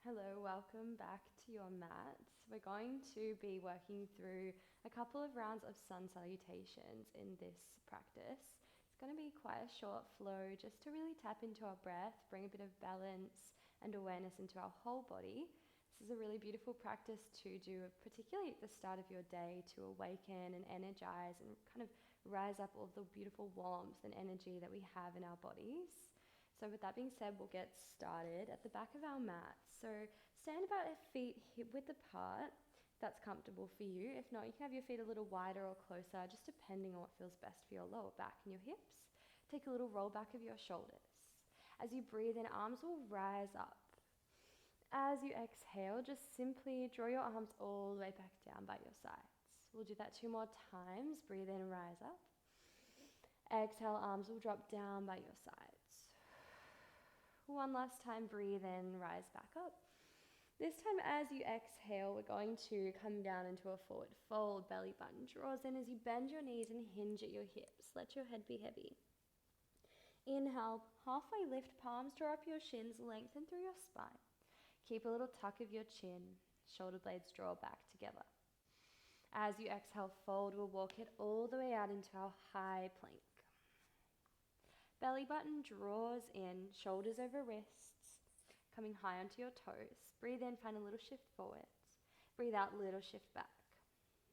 Hello, welcome back to your mats. We're going to be working through a couple of rounds of sun salutations in this practice. It's going to be quite a short flow just to really tap into our breath, bring a bit of balance and awareness into our whole body. This is a really beautiful practice to do, particularly at the start of your day, to awaken and energize and kind of rise up all the beautiful warmth and energy that we have in our bodies. So with that being said, we'll get started at the back of our mat. So stand about feet hip width apart, if that's comfortable for you. If not, you can have your feet a little wider or closer, just depending on what feels best for your lower back and your hips. Take a little roll back of your shoulders. As you breathe in, arms will rise up. As you exhale, just simply draw your arms all the way back down by your sides. We'll do that 2 more times. Breathe in, rise up. Exhale, arms will drop down by your sides. One last time, breathe in, rise back up. This time as you exhale, we're going to come down into a forward fold. Belly button draws in as you bend your knees and hinge at your hips. Let your head be heavy. Inhale, halfway lift, palms draw up your shins, lengthen through your spine. Keep a little tuck of your chin, shoulder blades draw back together. As you exhale, fold, we'll walk it all the way out into our high plank. Belly button draws in, shoulders over wrists, coming high onto your toes. Breathe in, find a little shift forwards. Breathe out, little shift back.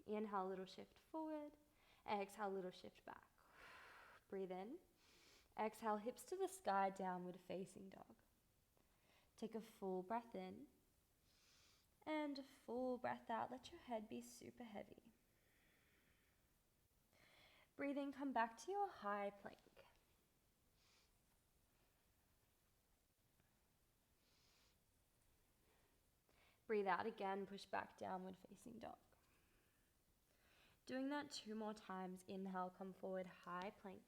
Inhale, little shift forward. Exhale, little shift back. Breathe in. Exhale, hips to the sky, downward facing dog. Take a full breath in. And a full breath out. Let your head be super heavy. Breathe in, come back to your high plank. Breathe out again, push back, downward facing dog. Doing that 2 more times. Inhale, come forward, high plank.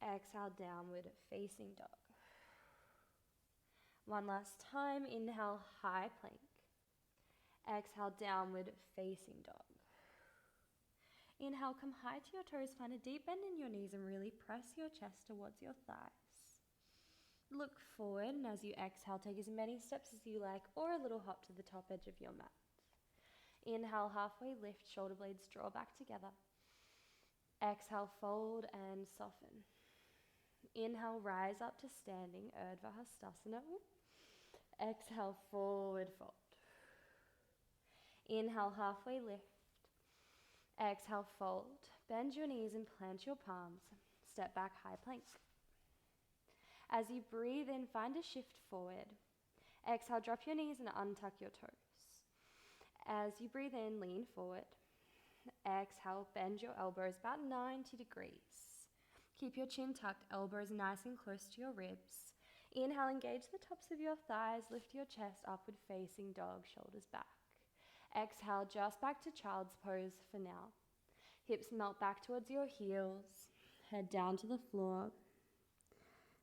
Exhale, downward facing dog. One last time. Inhale, high plank. Exhale, downward facing dog. Inhale, come high to your toes, find a deep bend in your knees and really press your chest towards your thighs. Look forward, and as you exhale, take as many steps as you like or a little hop to the top edge of your mat. Inhale, halfway lift, shoulder blades draw back together. Exhale, fold and soften. Inhale, rise up to standing, Urdhva Hastasana. Exhale, forward fold. Inhale, halfway lift. Exhale, fold. Bend your knees and plant your palms. Step back, high plank. As you breathe in, find a shift forward. Exhale, drop your knees and untuck your toes. As you breathe in, lean forward. Exhale, bend your elbows about 90 degrees. Keep your chin tucked, elbows nice and close to your ribs. Inhale, engage the tops of your thighs, lift your chest, upward facing dog, shoulders back. Exhale, just back to child's pose for now. Hips melt back towards your heels, head down to the floor,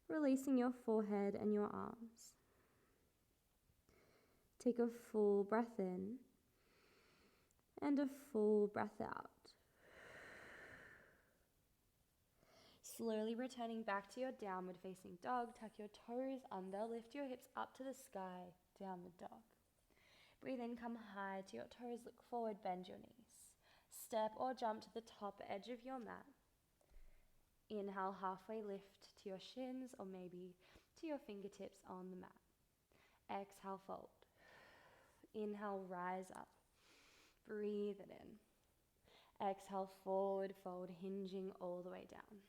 releasing your forehead and your arms. Take a full breath in and a full breath out. Slowly returning back to your downward facing dog, tuck your toes under, lift your hips up to the sky, downward dog. Breathe in, come high to your toes, look forward, bend your knees. Step or jump to the top edge of your mat. Inhale, halfway lift to your shins or maybe to your fingertips on the mat. Exhale, fold. Inhale, rise up. Breathe it in. Exhale, forward fold, hinging all the way down.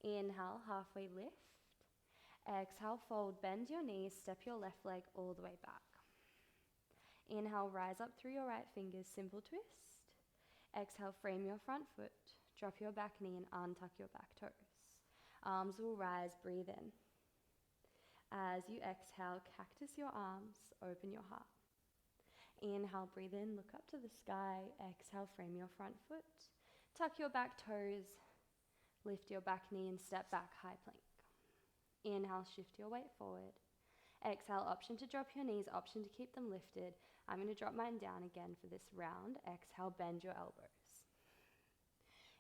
Inhale, halfway lift. Exhale, fold, bend your knees, step your left leg all the way back. Inhale, rise up through your right fingers, simple twist. Exhale, frame your front foot. Drop your back knee and untuck your back toes. Arms will rise, breathe in. As you exhale, cactus your arms, open your heart. Inhale, breathe in, look up to the sky. Exhale, frame your front foot. Tuck your back toes, lift your back knee and step back, high plank. Inhale, shift your weight forward. Exhale, option to drop your knees, option to keep them lifted. I'm going to drop mine down again for this round. Exhale, bend your elbows.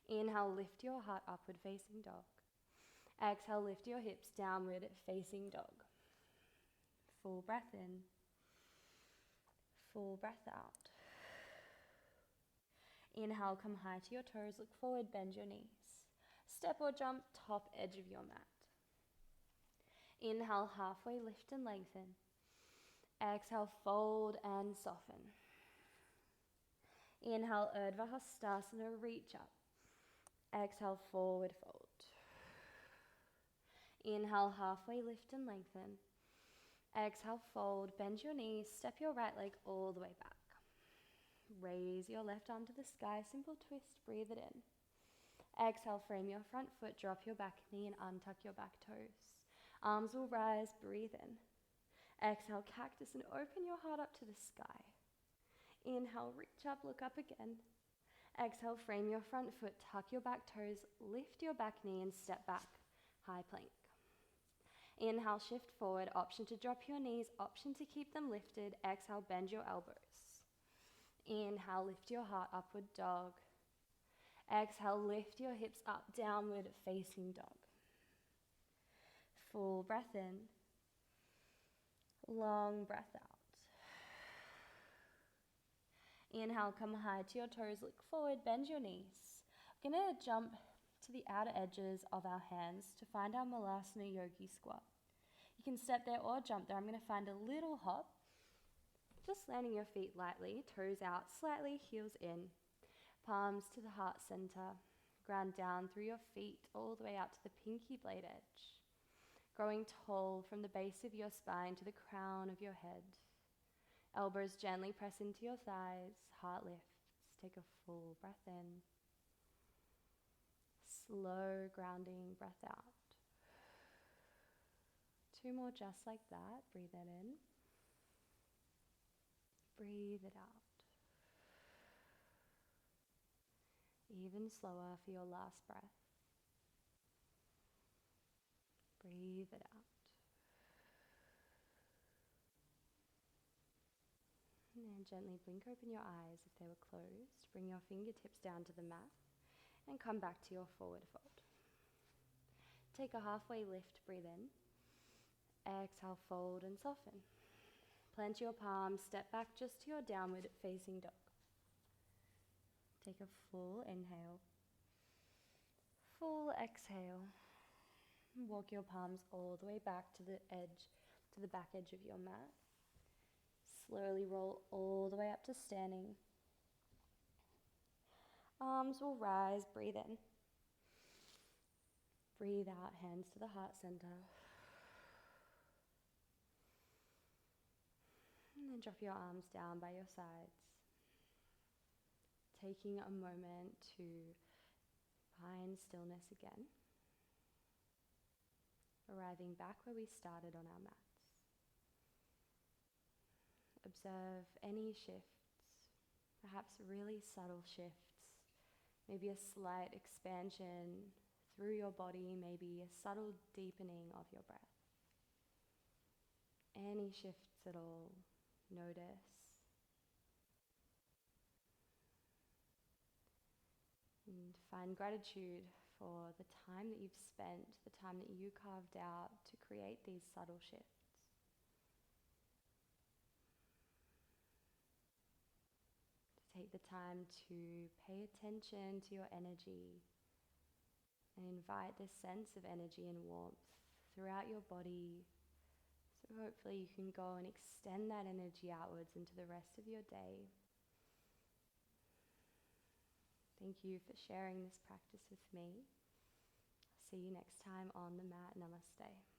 Inhale, lift your heart, upward facing dog. Exhale, lift your hips, downward facing dog. Full breath in. Full breath out. Inhale, come high to your toes, look forward, bend your knees. Step or jump, top edge of your mat. Inhale, halfway lift and lengthen. Exhale, fold and soften. Inhale, Urdhva Hastasana, reach up. Exhale, forward fold. Inhale, halfway lift and lengthen. Exhale, fold, bend your knees, step your right leg all the way back. Raise your left arm to the sky, simple twist, breathe it in. Exhale, frame your front foot, drop your back knee and untuck your back toes. Arms will rise, breathe in. Exhale, cactus and open your heart up to the sky. Inhale, reach up, look up again. Exhale, frame your front foot, tuck your back toes, lift your back knee and step back, high plank. Inhale, shift forward, option to drop your knees, option to keep them lifted. Exhale, bend your elbows. Inhale, lift your heart, upward dog. Exhale, lift your hips up, downward facing dog. Full breath in. Long breath out. Inhale, come high to your toes, look forward, bend your knees. We're going to jump to the outer edges of our hands to find our Malasana Yogi squat. You can step there or jump there. I'm going to find a little hop. Just landing your feet lightly, toes out slightly, heels in. Palms to the heart center. Ground down through your feet all the way out to the pinky blade edge. Growing tall from the base of your spine to the crown of your head. Elbows gently press into your thighs, heart lifts. Take a full breath in. Slow grounding breath out. 2 more just like that. Breathe it in. Breathe it out. Even slower for your last breath. Breathe it out. And then gently blink open your eyes if they were closed. Bring your fingertips down to the mat and come back to your forward fold. Take a halfway lift, breathe in. Exhale, fold and soften. Plant your palms, step back just to your downward facing dog. Take a full inhale. Full exhale. Walk your palms all the way back to the back edge of your mat. Slowly roll all the way up to standing. Arms will rise, breathe in. Breathe out, hands to the heart center. And then drop your arms down by your sides. Taking a moment to find stillness again. Arriving back where we started on our mats. Observe any shifts, perhaps really subtle shifts, maybe a slight expansion through your body, maybe a subtle deepening of your breath. Any shifts at all, notice. And find gratitude for the time that you've spent, the time that you carved out to create these subtle shifts. Take the time to pay attention to your energy and invite this sense of energy and warmth throughout your body. So hopefully you can go and extend that energy outwards into the rest of your day. Thank you for sharing this practice with me. See you next time on the mat. Namaste.